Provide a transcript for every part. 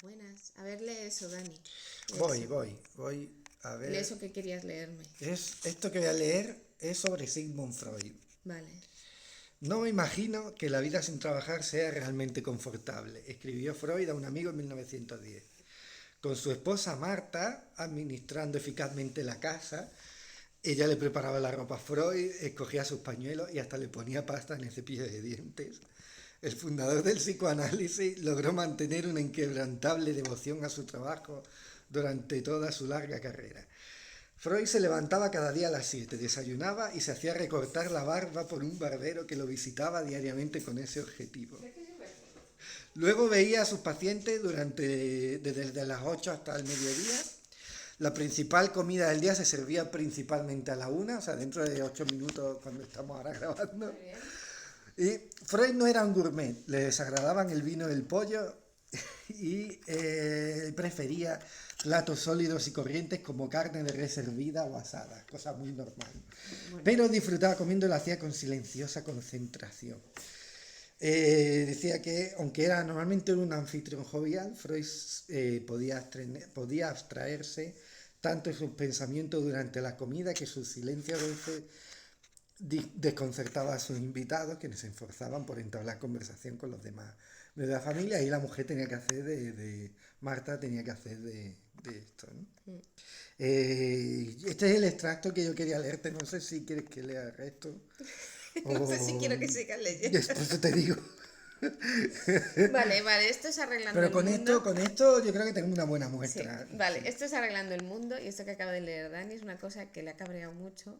Buenas. A ver, lee eso, Dani. Lee Voy, eso. voy a Lee ver. eso que querías leerme. Esto que voy a leer es sobre Sigmund Freud. Vale. No me imagino que la vida sin trabajar sea realmente confortable, escribió Freud a un amigo en 1910. Con su esposa Marta, administrando eficazmente la casa, ella le preparaba la ropa a Freud, escogía sus pañuelos y hasta le ponía pasta en el cepillo de dientes. El fundador del psicoanálisis logró mantener una inquebrantable devoción a su trabajo durante toda su larga carrera. Freud se levantaba cada día a las 7, desayunaba y se hacía recortar la barba por un barbero que lo visitaba diariamente con ese objetivo. Luego veía a sus pacientes desde las 8 hasta el mediodía. La principal comida del día se servía principalmente a la 1, o sea, dentro de 8 minutos cuando estamos ahora grabando. Y Freud no era un gourmet, le desagradaban el vino y el pollo y prefería platos sólidos y corrientes como carne de res hervida o asada, cosa muy normal. Bueno. Pero disfrutaba comiendo y lo hacía con silenciosa concentración. Decía que, aunque era normalmente un anfitrión jovial, Freud podía abstraerse tanto en sus pensamientos durante la comida que su silencio a veces desconcertaba a sus invitados, quienes se esforzaban por entablar conversación con los demás de la familia, y la mujer tenía que hacer Marta tenía que hacer de esto, ¿no? Este es el extracto que yo quería leerte, no sé si quieres que lea el resto. No sé si quiero que sigas leyendo. Después te digo. Vale, esto es arreglando Pero el mundo. con esto yo creo que tengo una buena Sí, muestra. vale, Sí. esto es arreglando el mundo y esto que acaba de leer Dani es una cosa que le ha cabreado mucho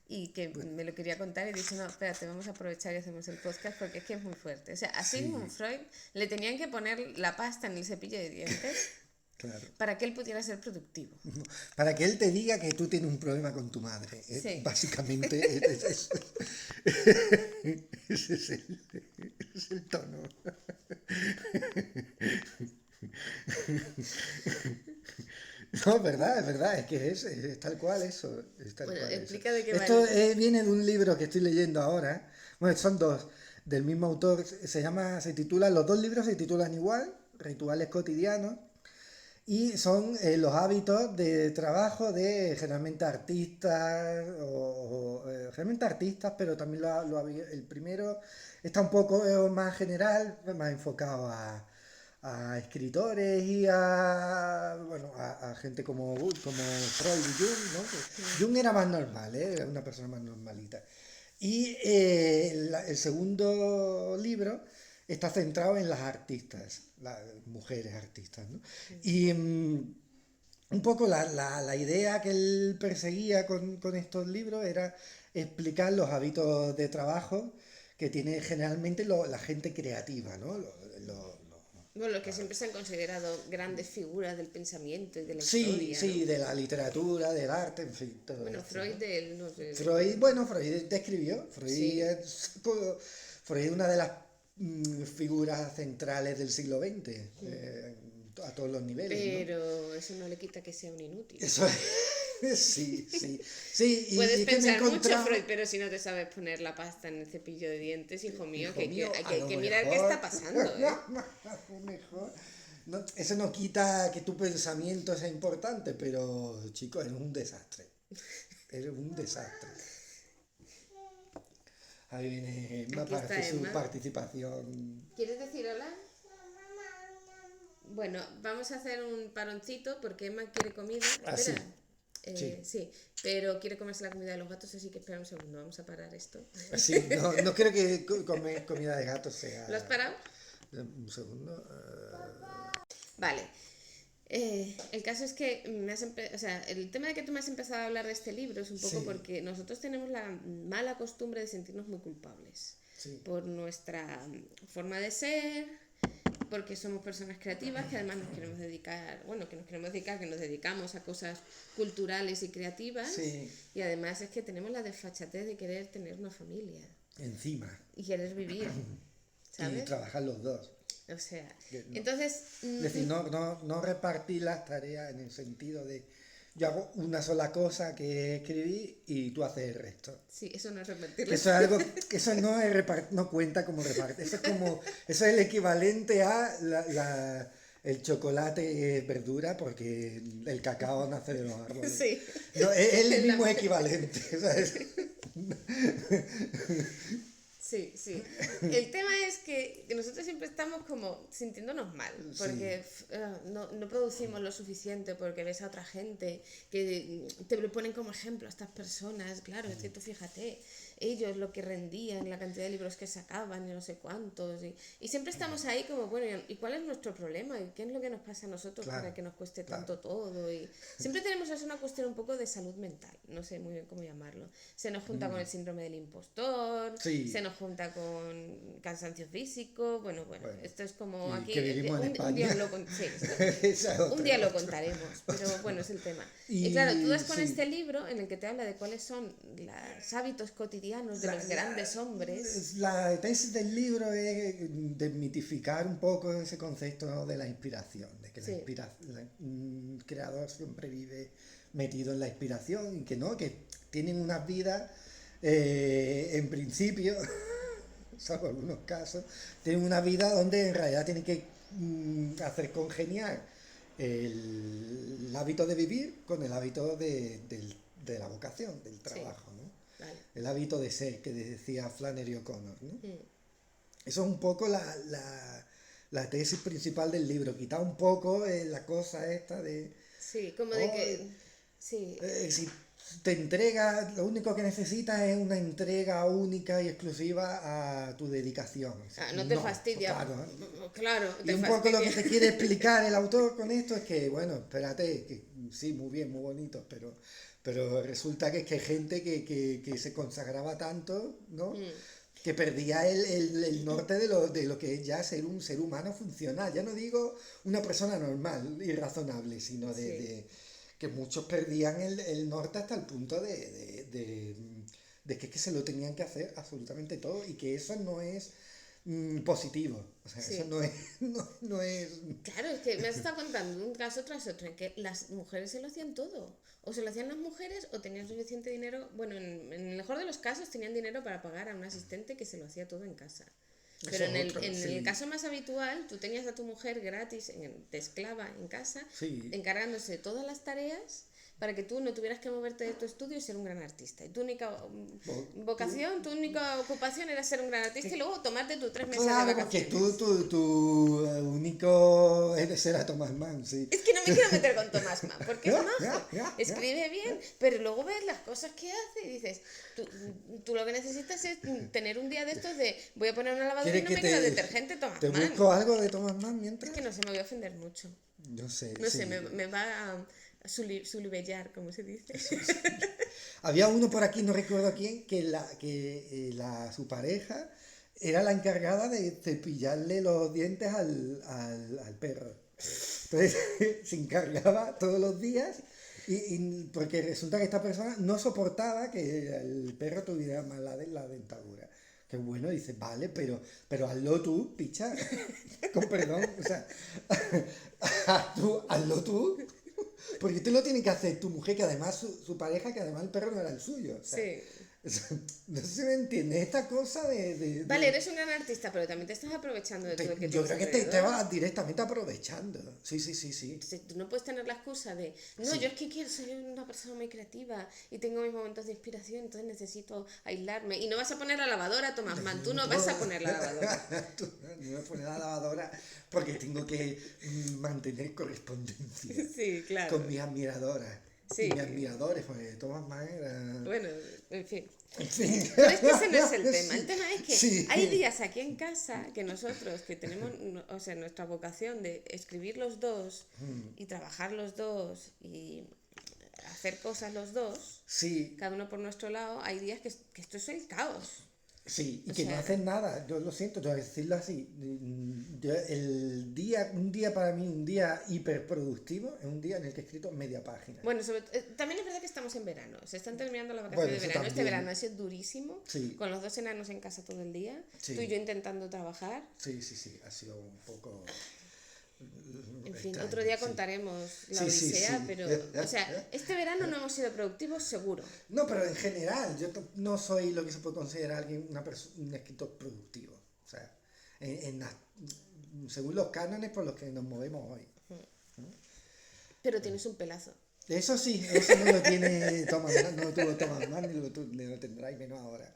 y que me lo quería contar y he dicho, no, espérate, vamos a aprovechar y hacemos el podcast porque es que es muy fuerte. O sea, a Sigmund Sí, Freud le tenían que poner la pasta en el cepillo de dientes claro. para que él pudiera ser productivo. Para que él te diga que tú tienes un problema con tu madre. Sí. Básicamente, ese es el tono. No, es verdad, es que es tal cual eso. Es tal Bueno, cual eso. explica de qué va Esto el... viene de un libro que estoy leyendo ahora. Bueno, son dos, del mismo autor. Se titula, los dos libros se titulan igual, Rituales cotidianos. Y son los hábitos de trabajo de generalmente artistas, generalmente artistas, pero también el primero está un poco más general, más enfocado a escritores y a gente como Freud y Jung, ¿no? Jung era más normal, era una persona más normalita. Y el segundo libro está centrado en las artistas, las mujeres artistas, ¿no? Y un poco la idea que él perseguía con estos libros era explicar los hábitos de trabajo que tiene generalmente la gente creativa, ¿no? Bueno, los que siempre se han considerado grandes figuras del pensamiento y de la Sí, historia, sí, ¿no? de la literatura, del arte, en fin, todo Bueno, esto, Freud ¿no? de él, no sé. Freud describió, Sí, Freud es una de las figuras centrales del siglo XX, a todos los niveles, ¿no? pero eso no le quita que sea un inútil. Eso es, sí, sí, sí, Puedes y es que me he pensar mucho, encontrado, Freud, pero si no te sabes poner la pasta en el cepillo de dientes, hijo mío, hijo mío, a hay lo que mirar qué mejor, está pasando, ¿eh? a lo mejor, eso no quita que tu pensamiento sea importante, pero chico, eres un desastre, eres un desastre. Ahí viene Emma Aquí para está hacer su Emma. participación. ¿Quieres decir hola? Bueno, vamos a hacer un paroncito porque Emma quiere comida. Ah, sí, Espera. sí. Sí, pero quiere comerse la comida de los gatos, así que espera un segundo, vamos a parar esto. Sí, no creo que comer comida de gato sea. ¿Lo has parado? Un segundo. Vale. El caso es que o sea, el tema de que tú me has empezado a hablar de este libro es un poco Sí, porque nosotros tenemos la mala costumbre de sentirnos muy culpables sí. por nuestra forma de ser, porque somos personas creativas que además nos queremos dedicar, bueno, que nos dedicamos a cosas culturales y creativas, Sí, y además es que tenemos la desfachatez de querer tener una familia encima. y querer vivir, Y ¿sabes? trabajar los dos. O sea, Que no. entonces... Es decir, no repartir las tareas en el sentido de yo hago una sola cosa que es escribir y tú haces el resto. Sí, eso no es Que repetirlo. eso es algo, que eso no es no cuenta como repartir. Eso es el equivalente a el chocolate es verdura porque el cacao nace de los árboles. Sí. No, es el mismo equivalente, ¿sabes? Sí, sí. El tema es que nosotros siempre estamos como sintiéndonos mal, porque no producimos lo suficiente, porque ves a otra gente que te lo ponen como ejemplo a estas personas. Claro, es que tú fíjate, ellos lo que rendían, la cantidad de libros que sacaban y no sé cuántos, y siempre estamos ahí como, bueno, ¿y cuál es nuestro problema? ¿Y qué es lo que nos pasa a nosotros Claro, para que nos cueste claro. tanto todo? Y siempre tenemos es una cuestión un poco de salud mental, no sé muy bien cómo llamarlo. Se nos junta con el síndrome del impostor, Sí. se nos junta con cansancio físico, bueno, esto es como Y aquí, que vivimos en un día España. sí, Esa es un otra día lo cosa. contaremos, pero bueno, es el tema. Y Y claro, tú das con sí. este libro en el que te habla de cuáles son los hábitos cotidianos de los grandes hombres. La tesis del libro es desmitificar un poco ese concepto, ¿no?, de la inspiración, de que Sí. un creador siempre vive metido en la inspiración y que no, que tienen unas vidas, en principio, salvo algunos casos, tienen una vida donde en realidad tienen que hacer congeniar el hábito de vivir con el hábito de la vocación, del Sí, trabajo, ¿no? vale. El hábito de ser, que decía Flannery O'Connor, ¿no? Mm. Eso es un poco la tesis principal del libro, quitar un poco la cosa esta de, Sí, como de oh, que... Sí, si te entrega, lo único que necesitas es una entrega única y exclusiva a tu dedicación. no te No, fastidia. claro. Claro, Y te un poco lo que fastidia. te quiere explicar el autor con esto es que, bueno, espérate, que sí, muy bien, muy bonito, pero resulta que es que hay gente que se consagraba tanto, ¿no? Que perdía el norte de lo que es ya ser un ser humano funcional. Ya no digo una persona normal y razonable, sino Sí. que muchos perdían el norte hasta el punto de que se lo tenían que hacer absolutamente todo y que eso no es positivo. O sea, eso Sí. no es, no es... Claro, es que me has estado contando un caso tras otro en que las mujeres se lo hacían todo. O se lo hacían las mujeres o tenían suficiente dinero. Bueno, en el mejor de los casos tenían dinero para pagar a un asistente que se lo hacía todo en casa. Pero Eso es otro, en el sí. caso más habitual, tú tenías a tu mujer gratis, de esclava en casa, Sí. encargándose de todas las tareas para que tú no tuvieras que moverte de tu estudio y ser un gran artista. Y tu única vocación, tu única ocupación era ser un gran artista y luego tomarte tus 3 meses de Claro, porque vacaciones. tu único era Thomas Mann, sí. Es que no me quiero meter con Tomás Mann, porque es majo, escribe bien, pero luego ves las cosas que hace y dices, tú lo que necesitas es tener un día de estos de voy a poner una lavadora y ¿Quieres no que me queda detergente Tomás te Mann. busco algo de Thomas Mann Es mientras? que no sé, me voy a ofender mucho. No sé, No sí. sé, me va a sulibellar, como se dice. Había uno por aquí, no recuerdo quién, su pareja era la encargada de cepillarle los dientes al perro. Entonces se encargaba todos los días porque resulta que esta persona no soportaba que el perro tuviera mal la dentadura. Que bueno, dice, vale, pero hazlo tú, picha. Con perdón, o sea, hazlo tú. Porque tú lo tienes que hacer tu mujer, que además su pareja, que además el perro no era el suyo. O sea, Sí. no sé si me entiende esta cosa Vale, eres un gran artista, pero también te estás aprovechando de todo el que yo tienes creo que te alrededor. vas directamente aprovechando. Sí. Tú no puedes tener la excusa de, no, Sí. yo es que soy una persona muy creativa y tengo mis momentos de inspiración, entonces necesito aislarme. Y no vas a poner la lavadora, Tomás Mann, tú no vas a poner la lavadora. Tú no me pones la lavadora porque tengo que mantener correspondencia Sí, claro. con mis admiradoras. Sí. Y mis admiradores, porque Thomas Mann era... Bueno, en fin. En fin. Pero es que ese no es el tema. El tema es que Sí. hay días aquí en casa que nosotros, que tenemos, o sea, nuestra vocación de escribir los dos y trabajar los dos y hacer cosas los dos, Sí, cada uno por nuestro lado, hay días que esto es el caos. sí, y O que no sea, hacen nada, yo lo siento, tengo que decirlo así. Un día para mí, un día hiperproductivo, es un día en el que he escrito media página. bueno, también es verdad que estamos en verano, se están terminando las Bueno, vacaciones eso de verano. Este también. verano ha sido durísimo, Sí. con los dos enanos en casa todo el día, Sí. tú y yo intentando trabajar. Sí, ha sido un poco... En fin, extraño, otro día sí. contaremos la Sí, sí, odisea, sí. pero, o sea, este verano no hemos sido productivos, seguro. No, pero en general, no soy lo que se puede considerar un escritor productivo. O sea, según los cánones por los que nos movemos hoy. Pero tienes un pelazo. Eso sí, eso no lo tiene Thomas Mann, no lo tuvo Thomas Mann ni lo tendrá y menos ahora.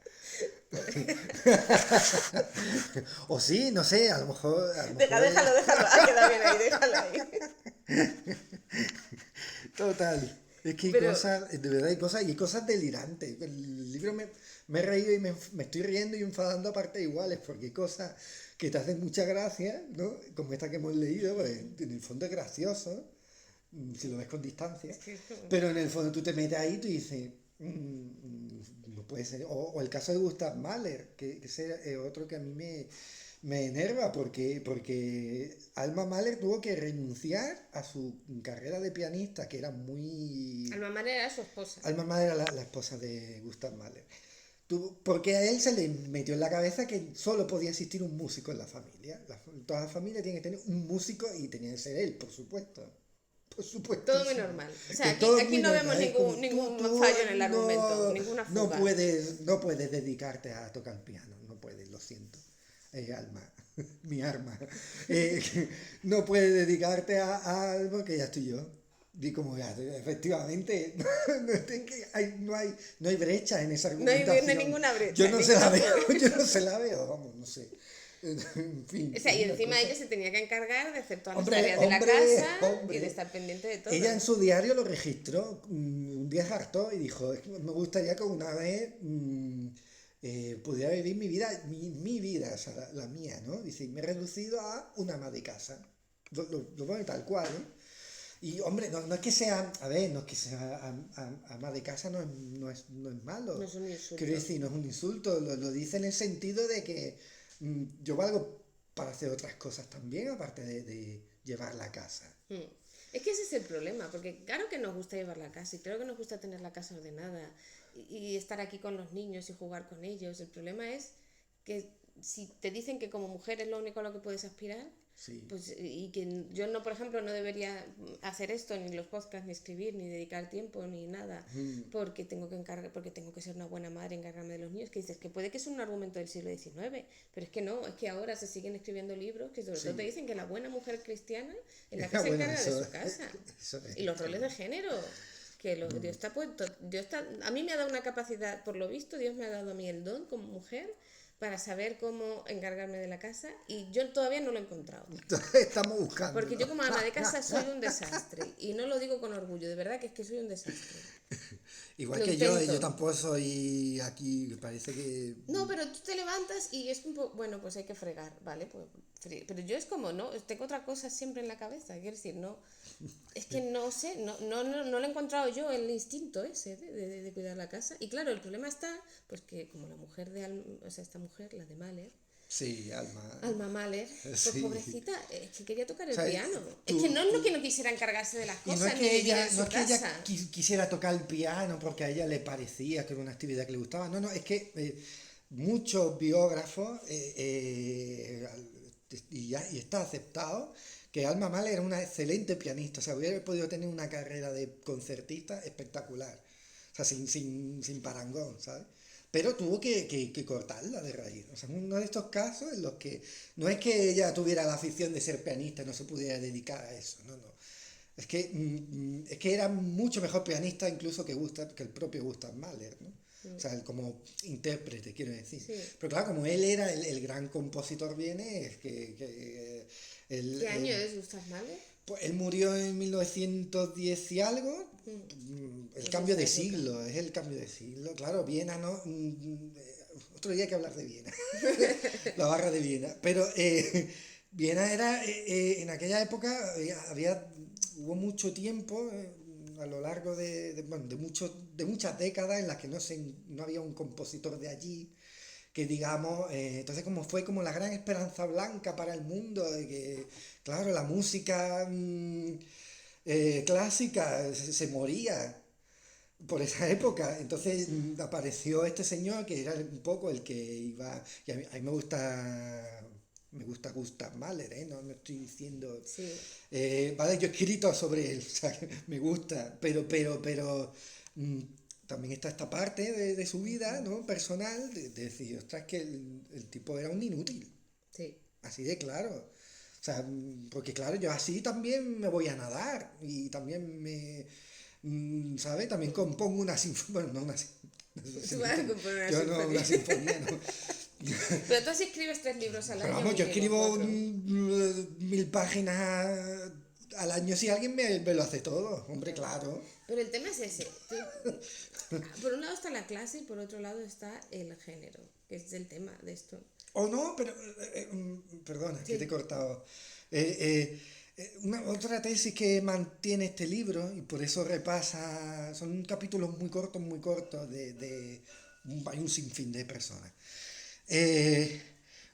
O sí, no sé, a lo mejor... Déjalo, ha quedado bien ahí, déjalo ahí. Total. Es que hay cosas, de verdad hay cosas delirantes. El libro me he reído y me estoy riendo y enfadando a partes iguales, porque hay cosas que te hacen mucha gracia, ¿no? Como esta que hemos leído, pues en el fondo es gracioso, si lo ves con distancia, pero en el fondo tú te metes ahí y tú dices, no puede ser. O el caso de Gustav Mahler, que ese es otro que a mí me enerva, porque Alma Mahler tuvo que renunciar a su carrera de pianista, que era muy... Alma Mahler era su esposa. Alma Mahler era la esposa de Gustav Mahler. Porque a él se le metió en la cabeza que solo podía existir un músico en la familia. Toda la familia tiene que tener un músico y tenía que ser él, por supuesto. Por supuesto. Todo muy normal. O sea, aquí no vemos ningún fallo en el argumento, ninguna fuga. No puedes dedicarte a tocar el piano, no puedes, lo siento. Alma, mi arma. No puedes dedicarte a algo que ya estoy yo. Y como ya, efectivamente, no hay brecha en esa argumentación. No hay ninguna brecha. Yo no se la veo, vamos, no sé. En fin, o sea, y encima ella se tenía que encargar de hacer todas las tareas de la casa y de estar pendiente de todo. Ella en su diario lo registró, un día se hartó y dijo, es que me gustaría que una vez pudiera vivir mi vida, o sea, la mía, ¿no? Dice, me he reducido a una ama de casa. Lo pone tal cual, ¿eh? Y hombre, no es que sea, a ver, no es que sea ama de casa, no es malo. No es un insulto. Quiero decir, no es un insulto, lo dice en el sentido de que yo valgo para hacer otras cosas también, aparte de llevar la casa. Es que ese es el problema, porque claro que nos gusta llevar la casa y claro que nos gusta tener la casa ordenada y estar aquí con los niños y jugar con ellos. El problema es que si te dicen que como mujer es lo único a lo que puedes aspirar, sí. Pues, y que yo no, por ejemplo, no debería hacer esto, ni los podcasts, ni escribir, ni dedicar tiempo, ni nada, porque tengo que ser una buena madre, encargarme de los niños, que dices que puede que sea un argumento del siglo XIX, pero es que no, es que ahora se siguen escribiendo libros que sobre todo te dicen que la buena mujer cristiana es la que se encarga de su casa. Y los roles de género. Que Dios está puesto, a mí me ha dado una capacidad, por lo visto, Dios me ha dado a mí el don como mujer para saber cómo encargarme de la casa y yo todavía no lo he encontrado. Estamos buscando. Porque yo como ama de casa soy un desastre y no lo digo con orgullo, de verdad que es que soy un desastre. Igual que yo tampoco soy aquí, me parece que... No, pero tú te levantas y es un poco, bueno, pues hay que fregar, ¿vale? Pues, pero yo es como, no, tengo otra cosa siempre en la cabeza, quiero decir, no, es que no sé, no lo he encontrado yo, el instinto ese de cuidar la casa. Y claro, el problema está, pues que como la mujer esta mujer, la de Mahler, sí, Alma Mahler, pues sí. Pobrecita, es que quería tocar el piano. Es que no que no quisiera encargarse de las cosas, no es ni que vivir ella, en su no es que casa. ella quisiera tocar el piano porque a ella le parecía que era una actividad que le gustaba. No, es que muchos biógrafos, y está aceptado, que Alma Mahler era una excelente pianista. O sea, hubiera podido tener una carrera de concertista espectacular. O sea, sin parangón, ¿sabes? Pero tuvo que cortarla de raíz. O sea, uno de estos casos en los que no es que ella tuviera la afición de ser pianista y no se pudiera dedicar a eso, no. Es que era mucho mejor pianista incluso que el propio Gustav Mahler, ¿no? O sea, como intérprete, quiero decir. Sí. Pero claro, como él era el gran compositor vienes, ¿Qué año es Gustav Mahler? Pues él murió en 1910 y algo. El cambio de siglo, es el cambio de siglo. Claro, Viena no. Otro día hay que hablar de Viena. La barra de Viena. Pero Viena era, en aquella época, hubo mucho tiempo, a lo largo de muchas décadas en las que no había un compositor de allí que digamos, entonces fue como la gran esperanza blanca para el mundo, de que, claro, la música clásica se moría por esa época. Entonces apareció este señor que era un poco el que iba, y a mí me gusta Gustav Mahler, no estoy diciendo, sí. Vale, yo he escrito sobre él, o sea, me gusta, pero también está esta parte de su vida, ¿no? Personal, de decir, ostras, que el tipo era un inútil. Sí. Así de claro. O sea, porque claro, yo así también me voy a nadar y también ¿sabes? También compongo una sinfonía, bueno, no una Tú vas a componer una yo no, una sinfonía. sinfonía, no. Pero tú sí escribes 3 libros al Pero año vamos, yo mínimo, escribo 4. 1000 páginas al año, si alguien me lo hace todo, hombre, Claro. claro. Pero el tema es ese. Por un lado está la clase y por otro lado está el género, que es el tema de esto. O no, pero, perdona, que te he Sí, cortado. Otra tesis que mantiene este libro, y por eso repasa, son capítulos muy cortos hay un sinfín de personas. Eh,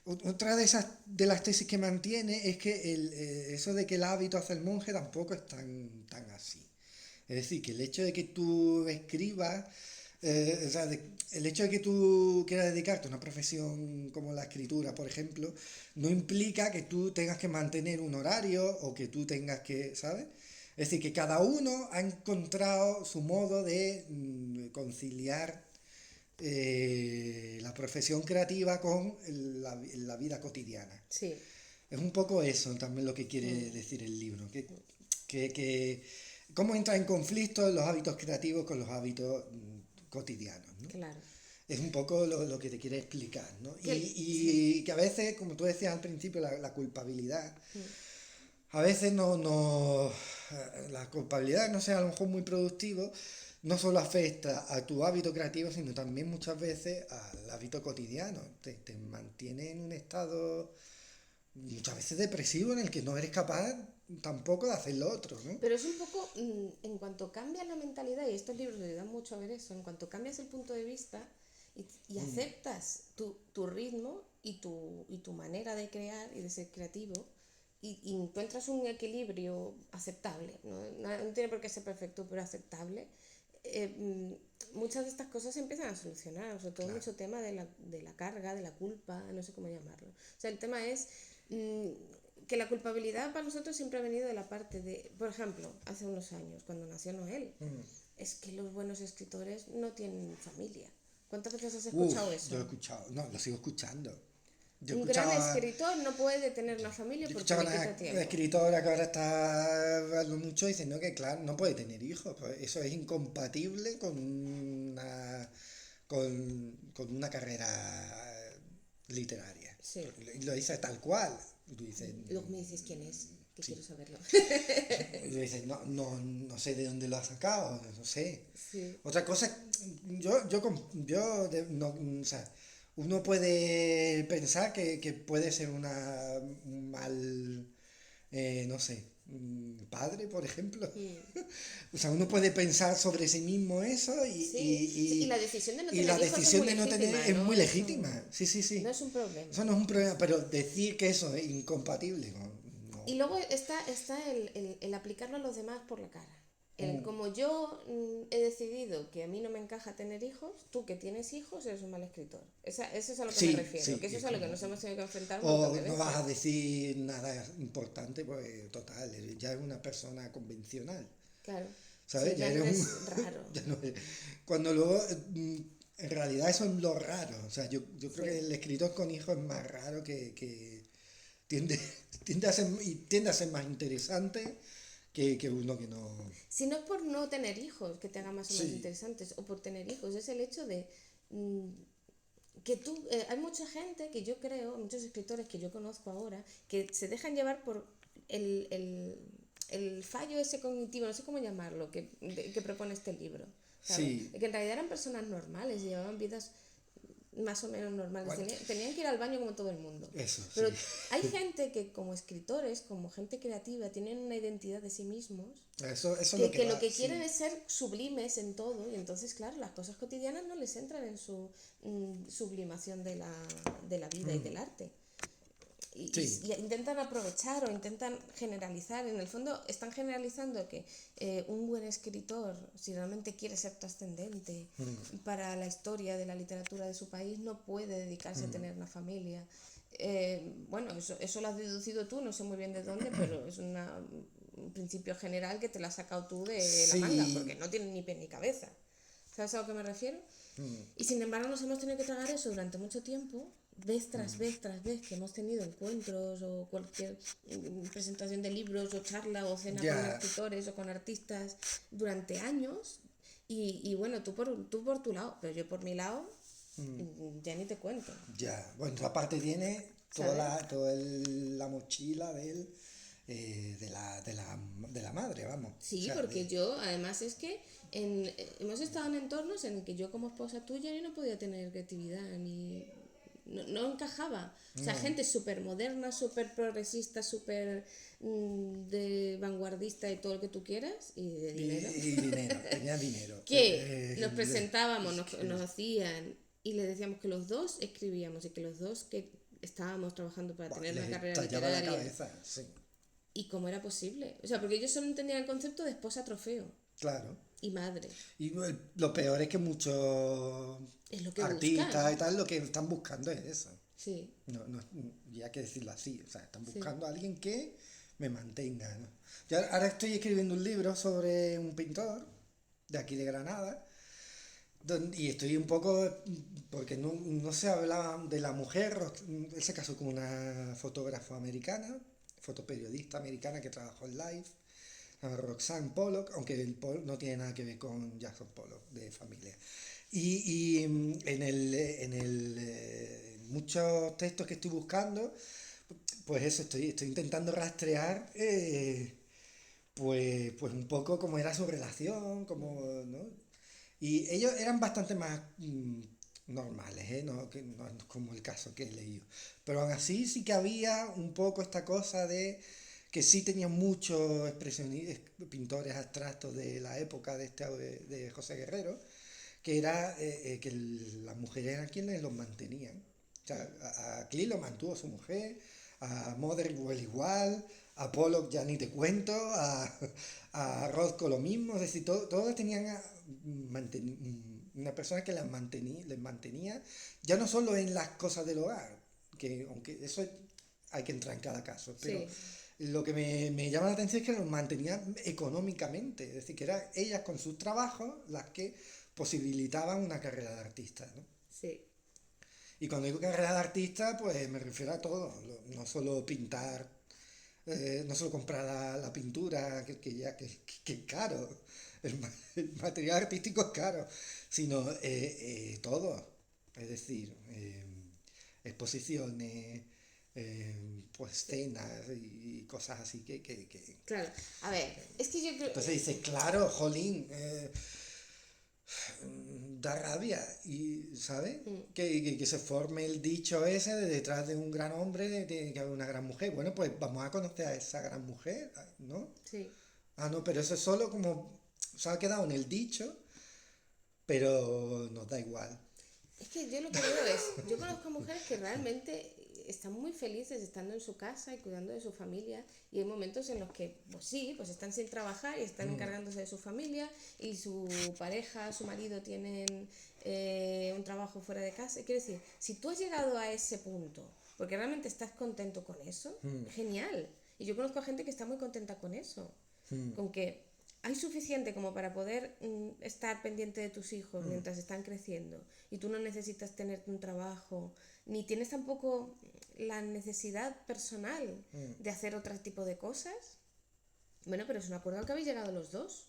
Otra de las tesis que mantiene es que eso de que el hábito hace el monje tampoco es tan así. Es decir, que el hecho de que tú escribas, o sea, el hecho de que tú quieras dedicarte a una profesión como la escritura, por ejemplo, no implica que tú tengas que mantener un horario o que tú tengas que, ¿sabes? Es decir, que cada uno ha encontrado su modo de conciliar la profesión creativa con la vida cotidiana. sí. Es un poco eso también lo que quiere decir el libro, que cómo entra en conflicto los hábitos creativos con los hábitos cotidianos, ¿no? Claro. Es un poco lo que te quiere explicar, ¿no? Sí. Y que a veces, como tú decías al principio, la culpabilidad, a veces la culpabilidad no sea a lo mejor muy productivo, no solo afecta a tu hábito creativo, sino también muchas veces al hábito cotidiano. Te mantiene en un estado muchas veces depresivo en el que no eres capaz tampoco de hacer lo otro, ¿no? Pero es un poco, en cuanto cambias la mentalidad, y estos libros le ayudan mucho a ver eso, en cuanto cambias el punto de vista y aceptas tu ritmo y tu manera de crear y de ser creativo, y encuentras un equilibrio aceptable, no tiene por qué ser perfecto, pero aceptable, muchas de estas cosas se empiezan a solucionar, sobre todo Claro. mucho tema de la carga, de la culpa, no sé cómo llamarlo. O sea, el tema es que la culpabilidad para nosotros siempre ha venido de la parte de, por ejemplo, hace unos años, cuando nació Noel, es que los buenos escritores no tienen familia. ¿Cuántas veces has escuchado Uf, eso? yo he escuchado, no, lo sigo escuchando. Yo Un gran escuchaba, escritor no puede tener una familia yo porque escuchaba le una quita tiempo. escritora que ahora está hablando mucho diciendo que, claro, no puede tener hijos, pues eso es incompatible con una carrera literaria. Sí. Y lo dice tal cual. Y tú dices, Luego me dices quién es, que sí. quiero saberlo. Y tú dices, no sé de dónde lo ha sacado, no sé. Sí. Otra cosa, o sea, uno puede pensar que puede ser un mal, no sé, padre, por ejemplo. O sea, uno puede pensar sobre sí mismo eso Sí, sí, y la decisión de no y tener la hijos es decisión muy de no tener legítima, es ¿no? muy legítima. Sí, sí, No sí. es un problema. Eso no es un problema, pero decir que eso es incompatible, Y no. luego está el aplicarlo a los demás por la cara. Como yo he decidido que a mí no me encaja tener hijos, tú que tienes hijos eres un mal escritor. Eso es a lo que me Sí, refiero, sí, que eso es es a lo que como... nos hemos tenido que enfrentar un montón O de no veces. vas a decir nada importante, pues total, ya es una persona convencional, Claro. Sí, ¿sabes? Ya ya no eres un... eres raro. ya no cuando luego, en realidad eso es lo raro, o sea, yo creo que Sí. el escritor con hijos es más raro que tiende, tiende a ser más interesante que uno que no... Si no es por no tener hijos que te haga más o menos Sí, interesantes, o por tener hijos, es el hecho de mm, que tú, hay mucha gente que yo creo, muchos escritores que yo conozco ahora, que se dejan llevar por el, el, el fallo ese cognitivo, no sé cómo llamarlo, que propone este libro, ¿sabes? sí, Que en realidad eran personas normales, llevaban vidas más o menos normales, bueno, tenían que ir al baño como todo el mundo. eso, Pero sí. hay gente que como escritores, como gente creativa, tienen una identidad de sí mismos Eso es lo que que lo va, que quieren sí. es ser sublimes en todo y entonces claro las cosas cotidianas no les entran en su sublimación de la vida y del arte Sí, y intentan aprovechar o intentan generalizar en el fondo están generalizando que un buen escritor si realmente quiere ser trascendente para la historia de la literatura de su país no puede dedicarse a tener una familia. Bueno, eso lo has deducido tú, no sé muy bien de dónde, pero es un principio general que te lo has sacado tú de la manga, porque sí, no tiene ni pie ni cabeza. ¿Sabes a lo que me refiero? Y sin embargo nos hemos tenido que tragar eso durante mucho tiempo vez tras vez tras vez que hemos tenido encuentros o cualquier presentación de libros o charla o cena con escritores o con artistas durante años y bueno, tú por tu lado, pero yo por mi lado ya ni te cuento. Ya, bueno, aparte tiene la mochila de la madre, vamos. Sí, O sea, porque yo, además es que hemos estado en entornos en el que yo como esposa tuya yo no podía tener creatividad ni... No encajaba. O sea, gente súper moderna, súper progresista, súper de vanguardista y todo lo que tú quieras y de dinero. y dinero, tenía dinero. Que nos presentábamos, nos hacían y le decíamos que los dos escribíamos y que los dos que estábamos trabajando para tener una carrera tallaba literaria. la cabeza, sí. ¿Y cómo era posible? O sea, porque ellos solo entendían el concepto de esposa trofeo. Claro. Y madre. Y lo peor es que muchos Es lo que artistas buscan. y tal lo que están buscando es eso. Sí. No, y hay que decirlo así. O sea, están buscando a alguien que me mantenga, ¿no? Yo ahora estoy escribiendo un libro sobre un pintor de aquí de Granada. Y estoy un poco, porque no se hablaba de la mujer, él se casó con una fotógrafa americana, fotoperiodista americana que trabajó en Life, Roxanne Pollock, aunque el Pollock no tiene nada que ver con Jackson Pollock de familia. Y muchos textos que estoy buscando, pues eso, estoy intentando rastrear pues un poco cómo era su relación, ¿no? Y ellos eran bastante más normales, ¿eh? No es como el caso que he leído. Pero aún así sí que había un poco esta cosa de que sí tenían muchos pintores abstractos de la época de José Guerrero, que era que las mujeres eran quienes los mantenían. O sea, a Klee lo mantuvo su mujer, a Motherwell igual, a Pollock ya ni te cuento, a Rothko lo mismo, es decir, todos tenían una persona que les mantenía, ya no solo en las cosas del hogar, que aunque eso hay que entrar en cada caso, pero lo que me llama la atención es que los mantenían económicamente, es decir, que eran ellas con sus trabajos las que posibilitaban una carrera de artista, ¿no? Sí. Y cuando digo carrera de artista, pues me refiero a todo, no solo pintar, no solo comprar la pintura, que es caro, el material artístico es caro, sino todo, es decir, exposiciones, pues escenas y cosas así que... Claro. A ver, es que yo creo... Entonces dices, claro, jolín, da rabia y ¿sabes? Que se forme el dicho ese de detrás de un gran hombre tiene que haber una gran mujer. Bueno, pues vamos a conocer a esa gran mujer, ¿no? Sí. Ah, no, pero eso es solo como se ha quedado en el dicho, pero nos da igual. Es que yo lo que veo es, yo conozco mujeres que realmente están muy felices estando en su casa y cuidando de su familia y hay momentos en los que, pues sí, pues están sin trabajar y están encargándose de su familia y su pareja, su marido tienen un trabajo fuera de casa. Quiero decir, si tú has llegado a ese punto porque realmente estás contento con eso, genial. Y yo conozco a gente que está muy contenta con eso, con que hay suficiente como para poder estar pendiente de tus hijos mientras están creciendo y tú no necesitas tener un trabajo ni tienes tampoco la necesidad personal de hacer otro tipo de cosas. Bueno, pero es un acuerdo al que habéis llegado los dos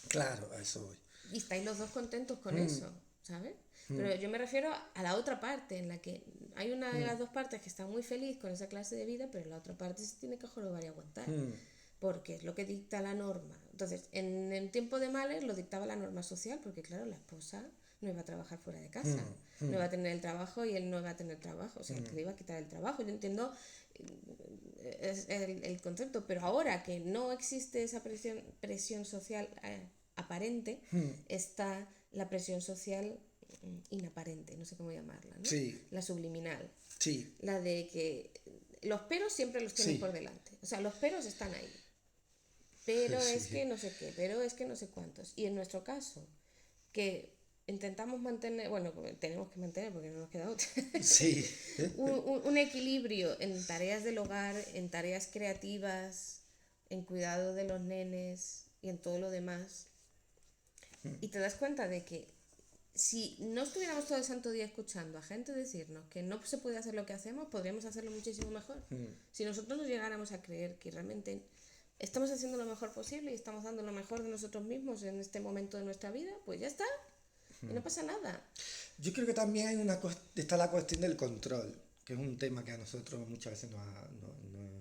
Claro, a eso voy. y estáis los dos contentos con eso, ¿sabes? Pero yo me refiero a la otra parte en la que hay una de las dos partes que está muy feliz con esa clase de vida, pero la otra parte se tiene que jorobar y aguantar. Porque es lo que dicta la norma. Entonces, en el tiempo de Mahler lo dictaba la norma social, porque claro, la esposa no iba a trabajar fuera de casa, no iba a tener el trabajo y él no iba a tener trabajo, o sea, que le iba a quitar el trabajo. Yo entiendo el concepto, pero ahora que no existe esa presión social aparente, está la presión social inaparente, no sé cómo llamarla, ¿no? Sí. La subliminal. Sí. La de que los peros siempre los tienen por delante. O sea, los peros están ahí. Pero es que no sé qué, pero es que no sé cuántos. Y en nuestro caso, que intentamos mantener, bueno, tenemos que mantener porque no nos queda otra, Sí. un equilibrio en tareas del hogar, en tareas creativas, en cuidado de los nenes y en todo lo demás. Y te das cuenta de que si no estuviéramos todo el santo día escuchando a gente decirnos que no se puede hacer lo que hacemos, podríamos hacerlo muchísimo mejor. Si nosotros nos llegáramos a creer que realmente estamos haciendo lo mejor posible y estamos dando lo mejor de nosotros mismos en este momento de nuestra vida, pues ya está. Y no pasa nada. Yo creo que también hay está la cuestión del control, que es un tema que a nosotros muchas veces nos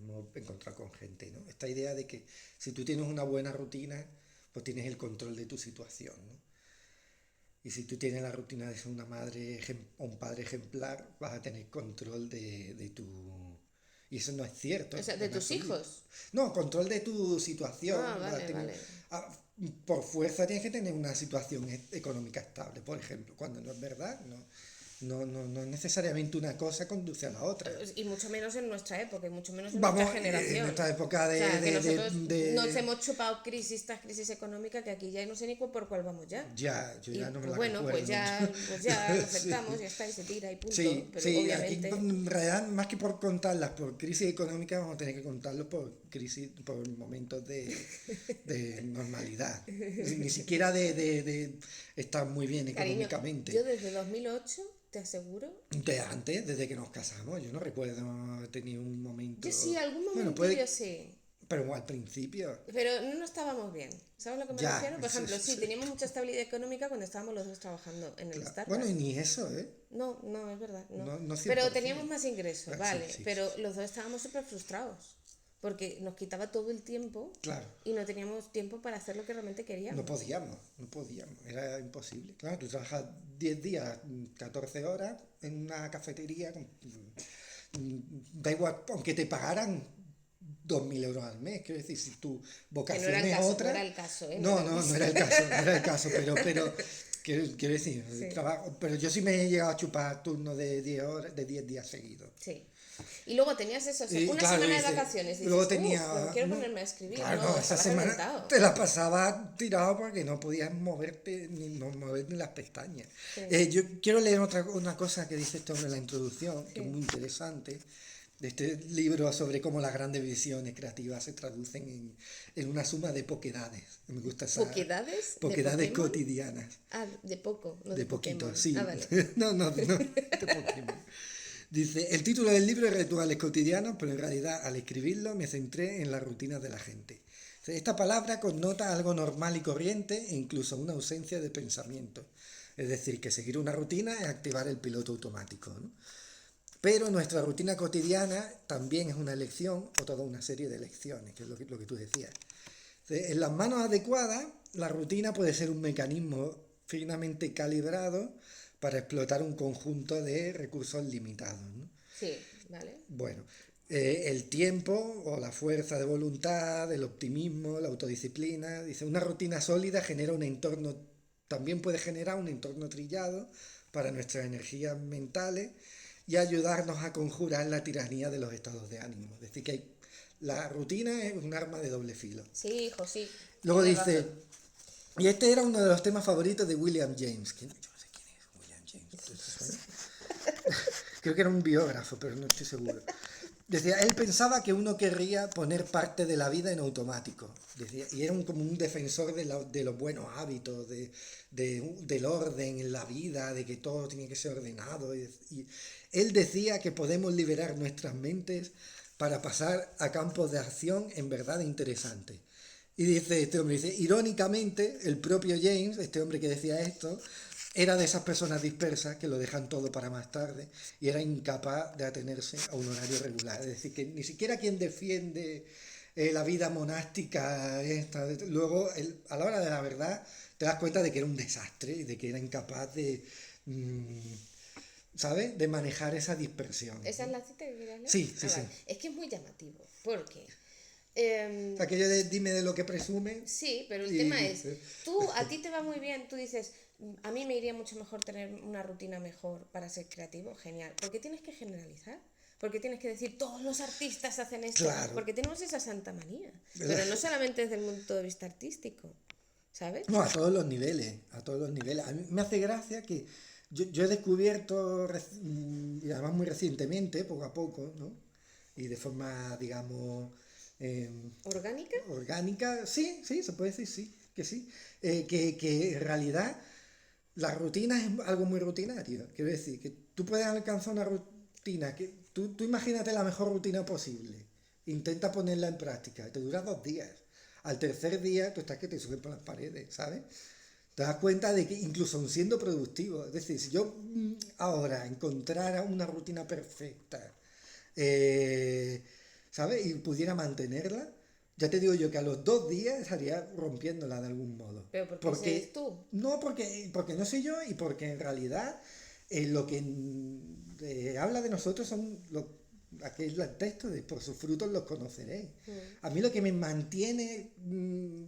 hemos encontrado con gente, ¿no? Esta idea de que si tú tienes una buena rutina, pues tienes el control de tu situación, ¿no? Y si tú tienes la rutina de ser una madre o un padre ejemplar, vas a tener control de tu... Y eso no es cierto. O sea, de en tus absoluto. hijos. No, control de tu situación. Ah, vale, vale. Ah, por fuerza tienes que tener una situación económica estable, por ejemplo, cuando no es verdad, no necesariamente una cosa conduce a la otra. Y mucho menos en nuestra época, y mucho menos en Vamos, nuestra generación. en nuestra época o sea, que nosotros nos hemos chupado tras crisis económica, que aquí ya no sé ni por cuál vamos ya. Ya, yo ya no me la bueno, recuerdo. pues ya lo aceptamos, ya está, y se tira y punto. Sí, pero sí, obviamente... aquí en realidad más que por contarlas por crisis económica vamos a tener que contarlos por momentos de normalidad. Ni siquiera de estar muy bien económicamente. Cariño, yo desde 2008, te aseguro... De antes, desde que nos casamos, yo no recuerdo haber tenido un momento... Yo sí, algún momento yo sí. Pero al principio... Pero no estábamos bien. ¿Sabes a lo que me Ya, refiero? Por ejemplo, sí. teníamos mucha estabilidad económica cuando estábamos los dos trabajando en el Starbucks. Bueno, y ni eso, ¿eh? No, es verdad. No. No pero teníamos más ingresos, vale. Sí. Pero los dos estábamos súper frustrados. Porque nos quitaba todo el tiempo. Claro. Y no teníamos tiempo para hacer lo que realmente queríamos. No podíamos. Era imposible. Claro, tú trabajas 10 días, 14 horas en una cafetería. Da igual, aunque te pagaran 2.000 euros al mes, quiero decir, si tu vocación es otra... No era el caso, ¿eh? No era el caso, pero quiero decir, Sí. pero yo sí me he llegado a chupar turnos de 10 horas, de 10 días seguidos. Sí. Y luego tenías eso, Y, una claro, semana de vacaciones. Y dices, luego tenía... pues quiero ponerme a escribir. Claro, no, esa estaba semana reventado. te la pasaba tirado porque no podías moverte mover ni las pestañas. Sí. Yo quiero leer una cosa que dice este hombre en la introducción, que es muy interesante, de este libro sobre cómo las grandes visiones creativas se traducen en una suma de poquedades. Me gusta esa... ¿Poquedades? Poquedades cotidianas. Ah, de poco, no de poquito, Pokémon. sí. Ah, vale. no, de Pokémon. Dice, el título del libro es Rituales cotidianos, pero en realidad al escribirlo me centré en las rutinas de la gente. Esta palabra connota algo normal y corriente e incluso una ausencia de pensamiento. Es decir, que seguir una rutina es activar el piloto automático, ¿no? Pero nuestra rutina cotidiana también es una elección o toda una serie de elecciones, que es lo que tú decías. En las manos adecuadas, la rutina puede ser un mecanismo finamente calibrado para explotar un conjunto de recursos limitados, ¿no? Sí, vale. Bueno, el tiempo o la fuerza de voluntad, el optimismo, la autodisciplina. Dice, una rutina sólida genera un entorno, también puede generar un entorno trillado para nuestras energías mentales y ayudarnos a conjurar la tiranía de los estados de ánimo. Es decir, que la rutina es un arma de doble filo. Sí, hijo, sí. Luego Tienes dice, razón. y este era uno de los temas favoritos de William James. Yo no sé quién es William James. Creo que era un biógrafo, pero no estoy seguro. Decía, él pensaba que uno querría poner parte de la vida en automático. Decía, y era como un defensor de los buenos hábitos, del orden en la vida, de que todo tiene que ser ordenado. Y él decía que podemos liberar nuestras mentes para pasar a campos de acción en verdad interesantes. Y dice este hombre, irónicamente, el propio James, este hombre que decía esto, era de esas personas dispersas que lo dejan todo para más tarde y era incapaz de atenerse a un horario regular. Es decir, que ni siquiera quien defiende la vida monástica, luego a la hora de la verdad te das cuenta de que era un desastre y de que era incapaz de, ¿sabes?, de manejar esa dispersión. ¿Esa es la cita que querías leer? Sí. Vale. Es que es muy llamativo, porque... Aquello de dime de lo que presume. Sí, pero el tema es, a ti te va muy bien, tú dices, a mí me iría mucho mejor tener una rutina mejor para ser creativo, genial. ¿Por qué tienes que generalizar? ¿Por qué tienes que decir, todos los artistas hacen esto? Claro. Porque tenemos esa santa manía. Pero no solamente desde el punto de vista artístico, ¿sabes? No, a todos los niveles, A mí me hace gracia que yo he descubierto, y además muy recientemente, poco a poco, ¿no? Y de forma, digamos... ¿Orgánica? Orgánica, sí, se puede decir, sí, que sí. Que en realidad la rutina es algo muy rutinario. Quiero decir, que tú puedes alcanzar una rutina, que tú imagínate la mejor rutina posible. Intenta ponerla en práctica. Te dura 2 días. Al tercer día tú estás que te suben por las paredes, ¿sabes? Te das cuenta de que incluso aun siendo productivo, es decir, si yo ahora encontrara una rutina perfecta, eh, ¿sabes? Y pudiera mantenerla, ya te digo yo que a los 2 días estaría rompiéndola de algún modo. Pero ¿por qué ese eres Porque, tú? no, porque no soy yo y porque en realidad lo que habla de nosotros son aquel texto de por sus frutos los conoceréis. A mí lo que me mantiene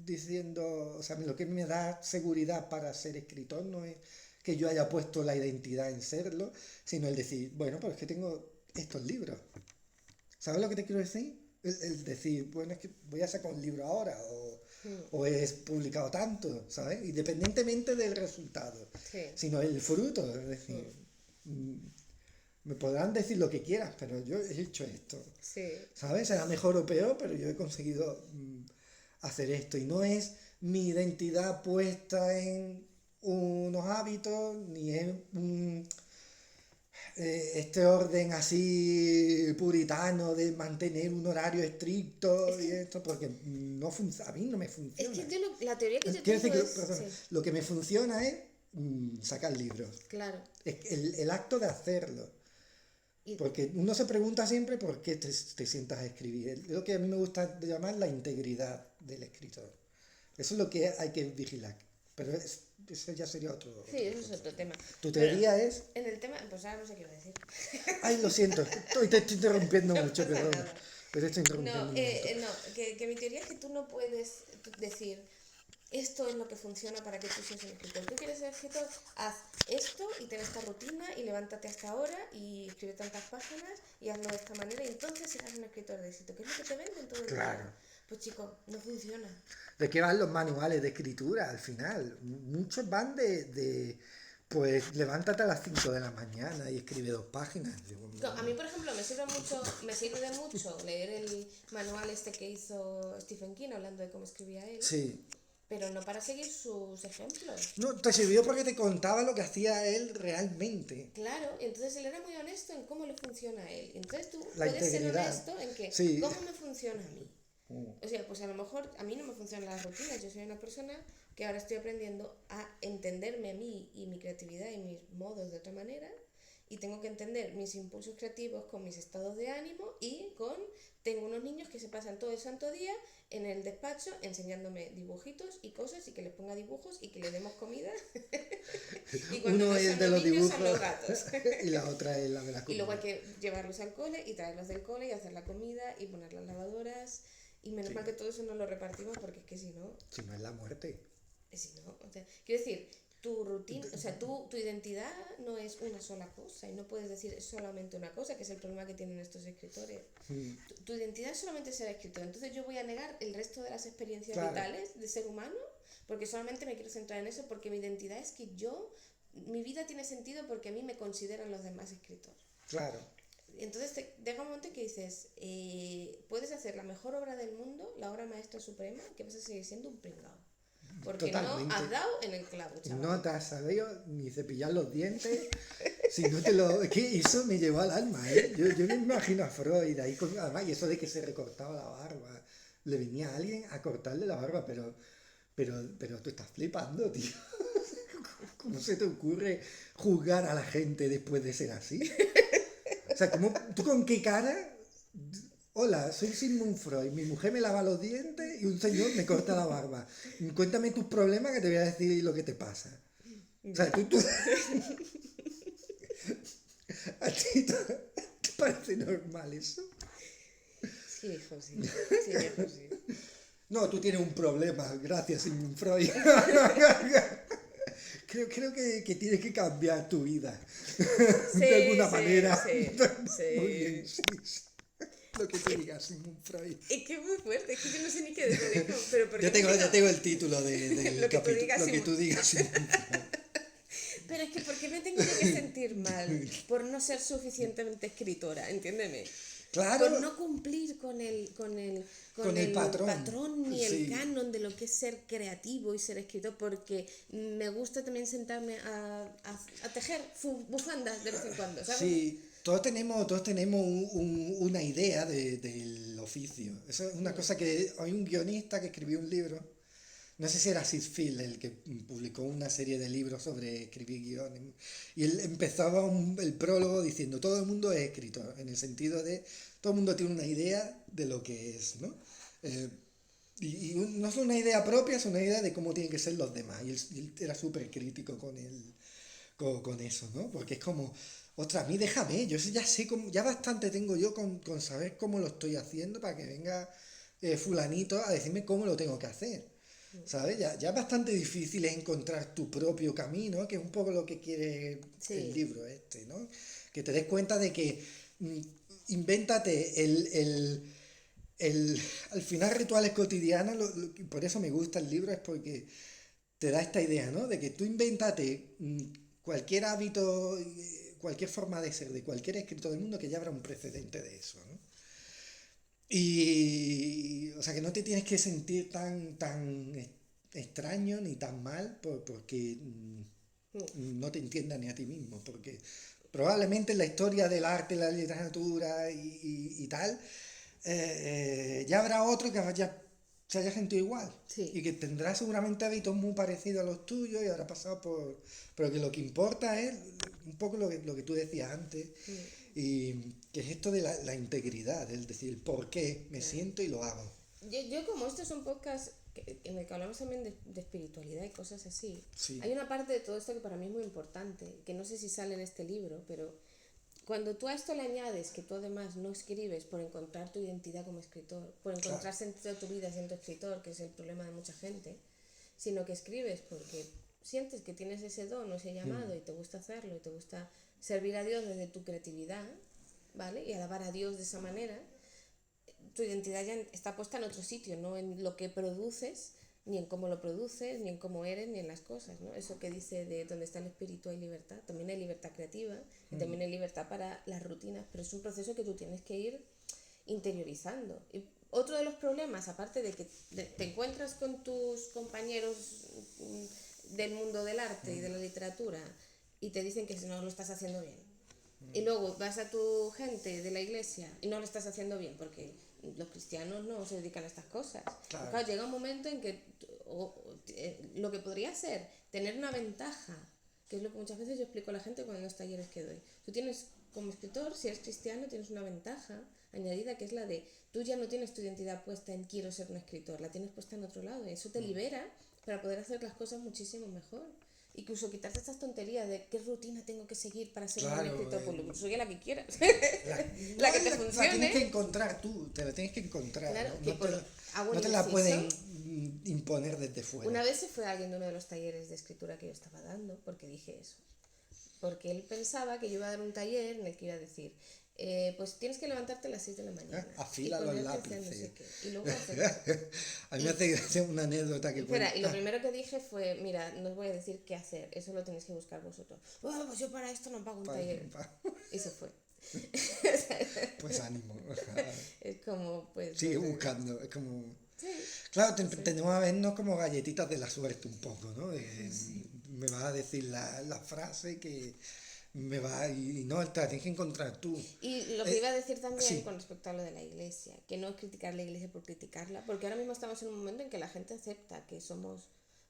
diciendo, o sea, lo que me da seguridad para ser escritor no es que yo haya puesto la identidad en serlo, sino el decir, bueno, pues es que tengo estos libros. ¿Sabes lo que te quiero decir? El decir, bueno, es que voy a sacar un libro ahora o he publicado tanto, ¿sabes? Independientemente del resultado, Sí. sino el fruto, es decir, me podrán decir lo que quieras, pero yo he hecho esto, Sí. ¿sabes? Será mejor o peor, pero yo he conseguido hacer esto y no es mi identidad puesta en unos hábitos ni en este orden así puritano de mantener un horario estricto y esto, porque a mí no me Es funciona. que yo la teoría que yo Quiero tengo decir que es... perdón, Sí, lo que me funciona es sacar libros. claro. Es el acto de hacerlo. Y, Porque uno se pregunta siempre por qué te sientas a escribir. Es lo que a mí me gusta llamar la integridad del escritor. Eso es lo que hay que vigilar. Pero eso ya sería sí, eso es otro tema. Tu Pero teoría es... en el tema... Pues ahora no sé qué iba a decir. Ay, lo siento, te estoy interrumpiendo No mucho, pasa perdón. nada. Pero te estoy interrumpiendo No, un montón. que mi teoría es que tú no puedes decir esto es lo que funciona para que tú seas un escritor. Tú quieres ser escritor, haz esto y ten esta rutina y levántate hasta ahora y escribe tantas páginas y hazlo de esta manera y entonces serás un escritor de éxito. ¿Qué es lo que te venden todo el Claro. día? Pues chico, no funciona. ¿De qué van los manuales de escritura al final? Muchos van pues levántate a las 5 de la mañana y escribe 2 páginas. Digo, No, a mí, por ejemplo, me sirve de mucho leer el manual este que hizo Stephen King hablando de cómo escribía él, sí. pero no para seguir sus ejemplos. No, te sirvió porque te contaba lo que hacía él realmente. Claro, entonces él era muy honesto en cómo le funciona a él. Entonces tú La puedes ser integridad. honesto en que, Sí. ¿cómo me funciona a mí? O sea, pues a lo mejor a mí no me funcionan las rutinas. Yo soy una persona que ahora estoy aprendiendo a entenderme a mí y mi creatividad y mis modos de otra manera. Y tengo que entender mis impulsos creativos con mis estados de ánimo y con... Tengo unos niños que se pasan todo el santo día en el despacho enseñándome dibujitos y cosas y que les ponga dibujos y que les demos comida. Y cuando Uno no es el son de los niños, son dibujos los gatos. y la otra es la de la Y comida. luego hay que llevarlos al cole y traerlos del cole y hacer la comida y poner las lavadoras. Y menos mal que todo eso no lo repartimos porque es que si no, Si no es la muerte. o sea, quiero decir, tu rutina, o sea, tu identidad no es una sola cosa y no puedes decir es solamente una cosa, que es el problema que tienen estos escritores. Tu identidad es solamente ser escritor, entonces yo voy a negar el resto de las experiencias Claro. vitales de ser humano porque solamente me quiero centrar en eso porque mi identidad es que mi vida tiene sentido porque a mí me consideran los demás escritores. Claro. Entonces llega un momento en que dices, puedes hacer la mejor obra del mundo, la obra maestra suprema, que vas a seguir siendo un pringao. Porque Totalmente. no has dado en el clavo, chaval. No te has sabido ni cepillar los dientes. Si no te lo... Es que eso me llevó al alma, ¿eh? Yo me imagino a Freud ahí con... Además, y eso de que se recortaba la barba. Le venía alguien a cortarle la barba, pero tú estás flipando, tío. ¿Cómo se te ocurre juzgar a la gente después de ser así? O sea, ¿tú con qué cara? Hola, soy Sigmund Freud, mi mujer me lava los dientes y un señor me corta la barba. Cuéntame tus problemas que te voy a decir lo que te pasa. O sea, tú... ¿A ti te parece normal eso? Sí, hijo, sí. Sí, hijo, sí. No, tú tienes un problema, gracias Sigmund Freud. Creo que tienes que cambiar tu vida. Sí, de alguna sí, manera. sí. Muy bien, sí. Lo que te diga Sigmund Freud. Es que es muy fuerte, es que yo no sé ni qué decir. Pero ¿por qué Ya tengo el título Lo del que tú capítulo. digas, Lo que Sigmund. tú digas, Sigmund Freud. Pero es que ¿por qué me tengo yo que sentir mal por no ser suficientemente escritora? Entiéndeme. Claro. por no cumplir Con el patrón. ni el Sí. canon de lo que es ser creativo y ser escritor, porque me gusta también sentarme a tejer bufandas de vez en cuando, ¿sabes? Sí, todos tenemos una idea del oficio. Eso es una cosa que hay un guionista que escribió un libro, no sé si era Sid Field el que publicó una serie de libros sobre escribir guiones, y él empezaba el prólogo diciendo todo el mundo es escritor, en el sentido de todo el mundo tiene una idea de lo que es, ¿no? Eh, y no es una idea propia, es una idea de cómo tienen que ser los demás. Y él era súper crítico con eso, ¿no? Porque es como, ostras, a mí déjame, yo ya sé cómo, ya bastante tengo yo con saber cómo lo estoy haciendo para que venga fulanito a decirme cómo lo tengo que hacer. ¿Sabes? Ya es bastante difícil encontrar tu propio camino, que es un poco lo que quiere el Sí. libro este, ¿no? Que te des cuenta de que mm, invéntate al final rituales cotidianos, y por eso me gusta el libro, es porque te da esta idea, ¿no? De que tú invéntate cualquier hábito, cualquier forma de ser de cualquier escritor del mundo, que ya habrá un precedente de eso, ¿no? Y, o sea, que no te tienes que sentir tan extraño ni tan mal porque no te entiendas ni a ti mismo, porque probablemente en la historia del arte, la literatura y tal, ya habrá otro que se haya sentido igual y Sí. que tendrá seguramente hábitos muy parecidos a los tuyos y habrá pasado por... Pero que lo que importa es un poco lo que tú decías antes, y que es esto de la integridad, es decir, el por qué me Claro. siento y lo hago. Yo como esto es un podcast en el que hablamos también de espiritualidad y cosas así, Sí, hay una parte de todo esto que para mí es muy importante, que no sé si sale en este libro, pero cuando tú a esto le añades que tú además no escribes por encontrar tu identidad como escritor, por claro. encontrar sentido a tu vida siendo escritor, que es el problema de mucha gente, sino que escribes porque sientes que tienes ese don o ese llamado y te gusta hacerlo y te gusta servir a Dios desde tu creatividad, ¿vale? Y alabar a Dios de esa manera, tu identidad ya está puesta en otro sitio, no en lo que produces, ni en cómo lo produces, ni en cómo eres, ni en las cosas, ¿no? Eso que dice de donde está el espíritu hay libertad, también hay libertad creativa y también hay libertad para las rutinas, pero es un proceso que tú tienes que ir interiorizando. Y otro de los problemas, aparte de que te encuentras con tus compañeros del mundo del arte y de la literatura y te dicen que no lo estás haciendo bien, y luego vas a tu gente de la iglesia y no lo estás haciendo bien, porque los cristianos no se dedican a estas cosas. Claro. Claro, llega un momento en que lo que podría ser tener una ventaja, que es lo que muchas veces yo explico a la gente cuando en los talleres que doy. Tú tienes, como escritor, si eres cristiano, tienes una ventaja añadida, que es la de tú ya no tienes tu identidad puesta en quiero ser un escritor, la tienes puesta en otro lado, y eso te libera para poder hacer las cosas muchísimo mejor. Incluso quitarte estas tonterías de qué rutina tengo que seguir para ser un buen Claro, escritor, pues sigue la que quieras. la, La que no, te la tienes que funcione. encontrar tú, te la tienes que encontrar, Claro, ¿no? que hago No un te la inciso. pueden imponer desde fuera. Una vez se fue alguien de uno de los talleres de escritura que yo estaba dando, porque dije eso. Porque él pensaba que yo iba a dar un taller en el que iba a decir, pues tienes que levantarte a las 6 de la mañana. Afila y los ponerte a hacer no sé lápices. qué. Y luego hacer eso. A mí me Y, hace gracia una anécdota que espera, y lo cuenta. primero que dije fue, mira, no os voy a decir qué hacer, eso lo tenéis que buscar vosotros. Oh, pues yo para esto no pago un taller. Y se fue. Pues ánimo. Es como, pues... Sigue no sé. buscando. Es como. Sí, Claro, no sé. tenemos a vernos como galletitas de la suerte un poco, ¿no? Me vas a decir la frase que me va y no, te la tienes que encontrar tú. Y lo que iba a decir también Sí, con respecto a lo de la iglesia, que no es criticar la iglesia por criticarla, porque ahora mismo estamos en un momento en que la gente acepta que somos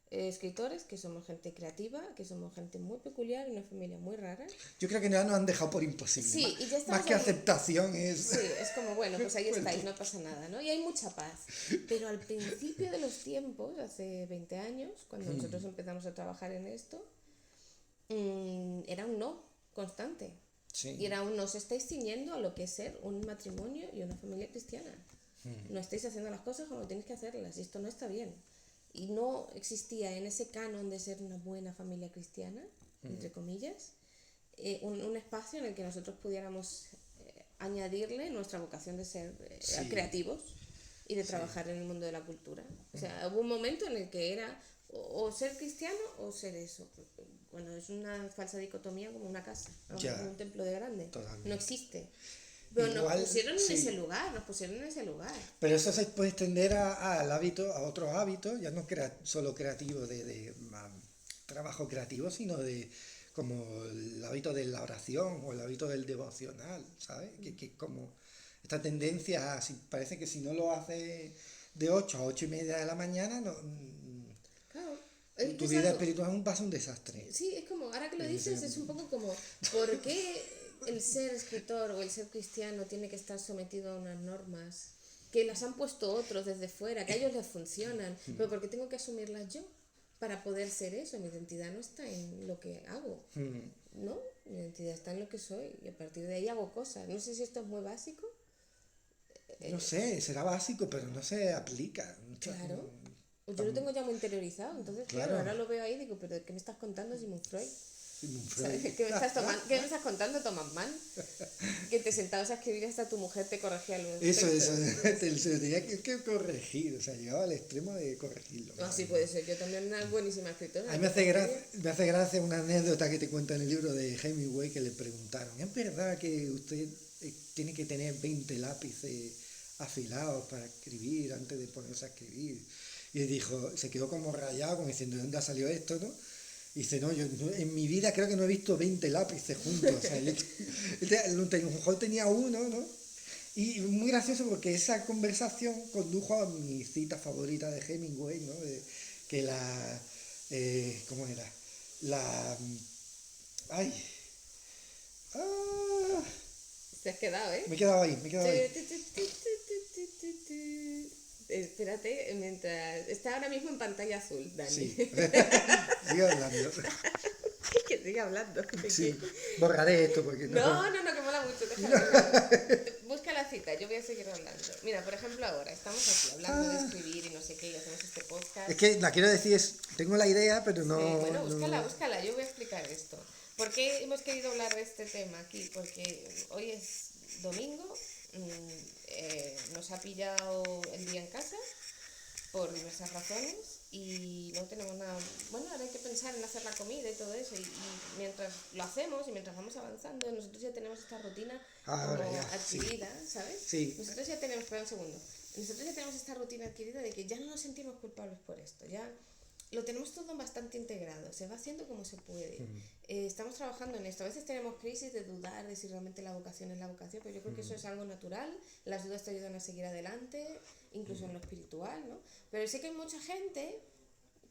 escritores, que somos gente creativa, que somos gente muy peculiar, una familia muy rara. yo creo que ya nos han dejado por imposible. Sí, y ya Más estamos que en... aceptación es. Sí, es como, bueno, pues ahí Pues estáis, no pasa nada, ¿no? Y hay mucha paz. Pero al principio de los tiempos, hace 20 años, cuando nosotros empezamos a trabajar en esto, era un no constante. Sí. Y era un no os estáis ciñendo a lo que es ser un matrimonio y una familia cristiana. No estáis haciendo las cosas como tenéis que hacerlas y esto no está bien. Y no existía en ese canon de ser una buena familia cristiana, entre comillas, un espacio en el que nosotros pudiéramos añadirle nuestra vocación de ser Sí. creativos y de trabajar en el mundo de la cultura. O sea, hubo un momento en el que era o ser cristiano o ser eso. Bueno, es una falsa dicotomía como una casa, ¿no? Ya. Como un templo de grande. Totalmente. No existe. Pero igual, nos pusieron en sí. ese lugar, nos pusieron en ese lugar. Pero eso se puede extender al hábito, a otros hábitos, ya no solo creativo trabajo creativo, sino de como el hábito de la oración o el hábito del devocional, ¿sabes? Que como esta tendencia, parece que si no lo haces de 8 a 8 y media de la mañana, no, Claro. Es que tu es vida algo, espiritual va a ser un desastre. sí, es como, ahora que lo Sí, dices, es un poco como, ¿por qué el ser escritor o el ser cristiano tiene que estar sometido a unas normas que las han puesto otros desde fuera, que a ellos les funcionan, pero ¿por qué tengo que asumirlas yo para poder ser eso? Mi identidad no está en lo que hago, ¿no? Mi identidad está en lo que soy y a partir de ahí hago cosas. No sé si esto es muy básico. No sé, será básico, pero no se aplica. Claro. Yo lo tengo ya muy interiorizado, entonces claro, Claro. ahora lo veo ahí y digo, pero ¿qué me estás contando, Sigmund Freud? Sigmund ¿Sabes? Freud. ¿Qué me estás contando, Thomas Mann? Que te sentabas a escribir hasta tu mujer te corregía los Eso, textos. se lo tenía que corregir, o sea, llegaba al extremo de corregirlo. Así puede ser, yo también una buenísima escritora. A mí me hace gracia una anécdota que te cuenta en el libro de Hemingway que le preguntaron, ¿es verdad que usted tiene que tener 20 lápices afilados para escribir antes de ponerse a escribir? Y él dijo, se quedó como rayado, como diciendo, ¿de dónde ha salido esto, no? Y dice, no, yo en mi vida creo que no he visto 20 lápices juntos. O sea, a lo mejor tenía uno, ¿no? Y muy gracioso porque esa conversación condujo a mi cita favorita de Hemingway, ¿no? Que ¿cómo era? Ay. Ah, Te has quedado, ¿eh? me he quedado ahí. Espérate, mientras... Está ahora mismo en pantalla azul, Dani. Sí. Sigo hablando. Que siga hablando. Sí. Borraré esto porque No, que mola mucho, déjalo. Busca la cita, yo voy a seguir hablando. Mira, por ejemplo, ahora estamos aquí hablando de escribir y no sé qué, y hacemos este podcast. Es que la quiero decir, tengo la idea, pero no... Sí, bueno, no- búscala, yo voy a explicar esto. ¿Por qué hemos querido hablar de este tema aquí? Porque hoy es domingo, nos ha pillado el día en casa por diversas razones y no tenemos nada. Bueno, ahora hay que pensar en hacer la comida y todo eso. Y mientras lo hacemos y mientras vamos avanzando, nosotros ya tenemos esta rutina Ahora como ya, sí. adquirida, ¿sabes? Sí. Nosotros ya tenemos, espera un segundo, nosotros ya tenemos esta rutina adquirida de que ya no nos sentimos culpables por esto, ya lo tenemos todo bastante integrado, se va haciendo como se puede. Estamos trabajando en esto. A veces tenemos crisis de dudar de si realmente la vocación es la vocación, pero yo creo que eso es algo natural. Las dudas te ayudan a seguir adelante, incluso en lo espiritual, ¿no? Pero sé que hay mucha gente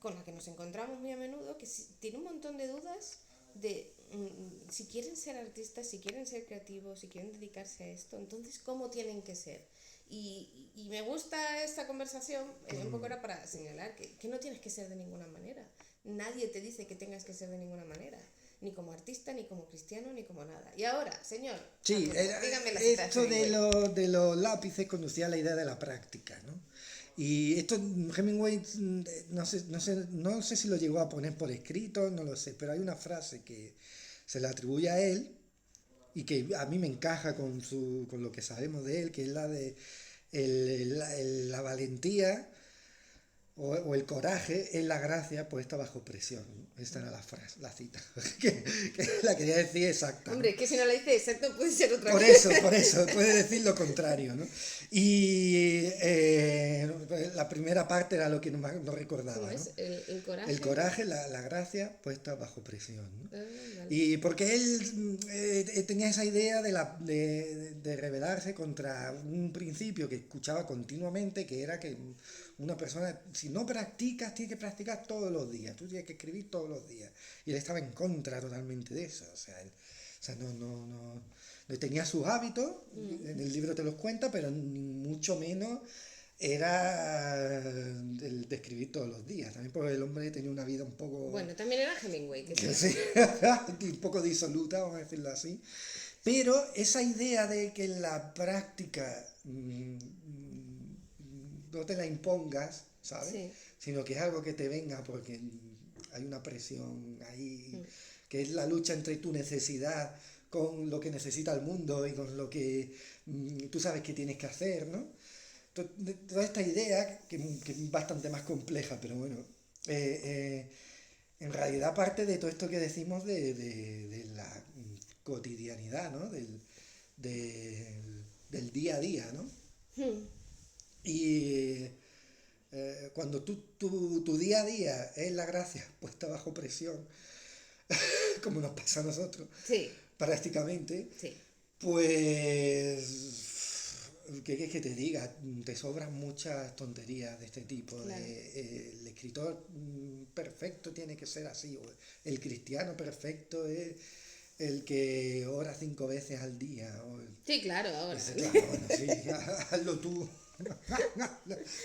con la que nos encontramos muy a menudo que tiene un montón de dudas de si quieren ser artistas, si quieren ser creativos, si quieren dedicarse a esto, entonces ¿cómo tienen que ser? Y me gusta esta conversación, un poco era para señalar que no tienes que ser de ninguna manera. Nadie te dice que tengas que ser de ninguna manera, ni como artista, ni como cristiano, ni como nada. Y ahora, señor, Sí, dígame la cita. esto de los lápices conducía a la idea de la práctica, ¿no? Y esto Hemingway, no sé si lo llegó a poner por escrito, no lo sé, pero hay una frase que se le atribuye a él y que a mí me encaja con lo que sabemos de él, que es la de la valentía o el coraje es la gracia puesta bajo presión. Esta era la frase, la cita, que la quería decir exacta, ¿no? Hombre, que si no la dice exacto puede ser otra Por eso, puede decir lo contrario, ¿no? Y la primera parte era lo que no recordaba, ¿Cómo ¿no? es? El coraje. El coraje, la gracia puesta bajo presión, ¿no? Vale. Y porque él tenía esa idea de rebelarse contra un principio que escuchaba continuamente, que era que una persona, si no practicas, tiene que practicar todos los días, tú tienes que escribir todos los días. Y él estaba en contra totalmente de eso, o sea, no tenía sus hábitos, en el libro te los cuenta, pero ni mucho menos era el de escribir todos los días, también porque el hombre tenía una vida un poco... Bueno, también era Hemingway. Sí, un poco disoluta, vamos a decirlo así. Pero esa idea de que la práctica no te la impongas, ¿sabes? Sí. Sino que es algo que te venga porque hay una presión ahí, que es la lucha entre tu necesidad con lo que necesita el mundo y con lo que tú sabes que tienes que hacer, ¿no? Toda esta idea, que es bastante más compleja, pero bueno, en realidad parte de todo esto que decimos de la cotidianidad, ¿no? del día a día, ¿no? Hmm. Y cuando tu día a día es la gracia puesta bajo presión, como nos pasa a nosotros, Sí, prácticamente, sí, pues, ¿qué quieres que te diga? Te sobran muchas tonterías de este tipo. claro. El escritor perfecto tiene que ser así, o el cristiano perfecto es el que ora 5 veces al día. Sí, claro, ahora. Dice, claro, bueno, sí, hazlo tú.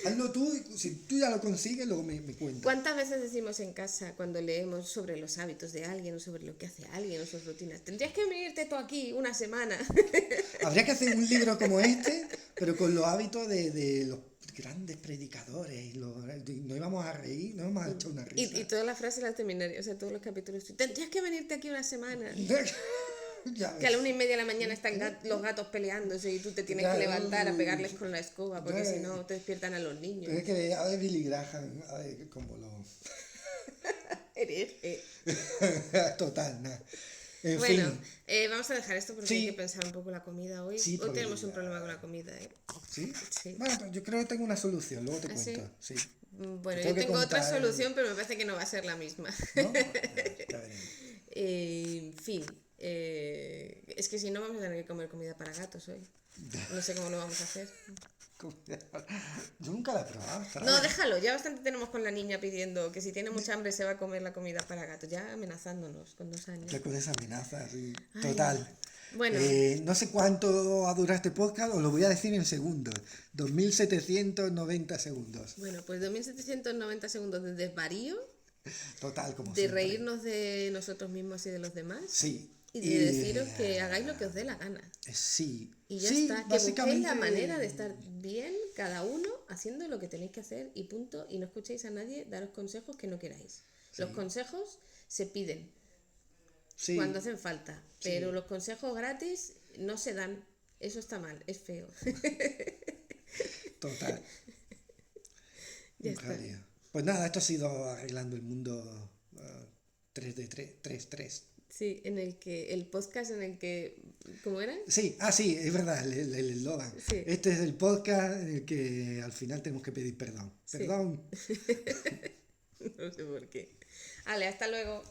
Hazlo tú, y si tú ya lo consigues, luego me cuentas. ¿Cuántas veces decimos en casa cuando leemos sobre los hábitos de alguien o sobre lo que hace alguien o sus rutinas? Tendrías que venirte tú aquí una semana. Habría que hacer un libro como este, pero con los hábitos de los grandes predicadores. No íbamos a reír, no íbamos a echar una risa. Y todas las frases las terminaría, o sea, todos los capítulos. Tendrías que venirte aquí una semana. Ya Que a la ves. 1:30 de la mañana están los gatos peleándose y tú te tienes que Ya, levantar a pegarles con la escoba porque si no te despiertan a los niños. Pero es que a ver Billy Graham, a ver cómo lo... Hereje. Total, nada. En Bueno, fin, vamos a dejar esto porque Sí. hay que pensar un poco la comida hoy. Sí, Hoy porque tenemos un ya- problema con la comida, ¿eh? ¿sí? Sí. Bueno, pues yo creo que tengo una solución, luego te ¿Ah, sí? cuento. Sí. Bueno, Te yo que tengo otra contar, solución, pero me parece que no va a ser la misma. ¿no? Ya veremos. En fin, es que si no vamos a tener que comer comida para gatos hoy. No sé cómo lo vamos a hacer. Yo nunca la he probado. ¿Estará No, bien? déjalo, ya bastante tenemos con la niña pidiendo que si tiene mucha hambre se va a comer la comida para gatos, ya amenazándonos con 2 años. Ya con esa amenaza, sí. Ay, Total. bueno. No sé cuánto ha durado este podcast, os lo voy a decir en segundos. 2790 segundos. Bueno, pues 2790 segundos de desvarío, Total, como de siempre. reírnos de nosotros mismos y de los demás, Sí. y de deciros que hagáis lo que os dé la gana. Sí. Y ya Sí, está, que busquéis básicamente. la manera de estar bien cada uno haciendo lo que tenéis que hacer y punto, y no escuchéis a nadie daros consejos que no queráis. Los consejos se piden Sí. cuando hacen falta, pero Sí. los consejos gratis no se dan. Eso está mal, es feo. Total. Ya Un está. jaleo. Pues nada, esto ha sido Arreglando el Mundo 3 Sí, en el que el podcast en el que ¿cómo era? Sí, sí, es verdad, el eslogan. Sí. Este es el podcast en el que al final tenemos que pedir perdón. Sí. Perdón. No sé por qué. Vale, hasta luego.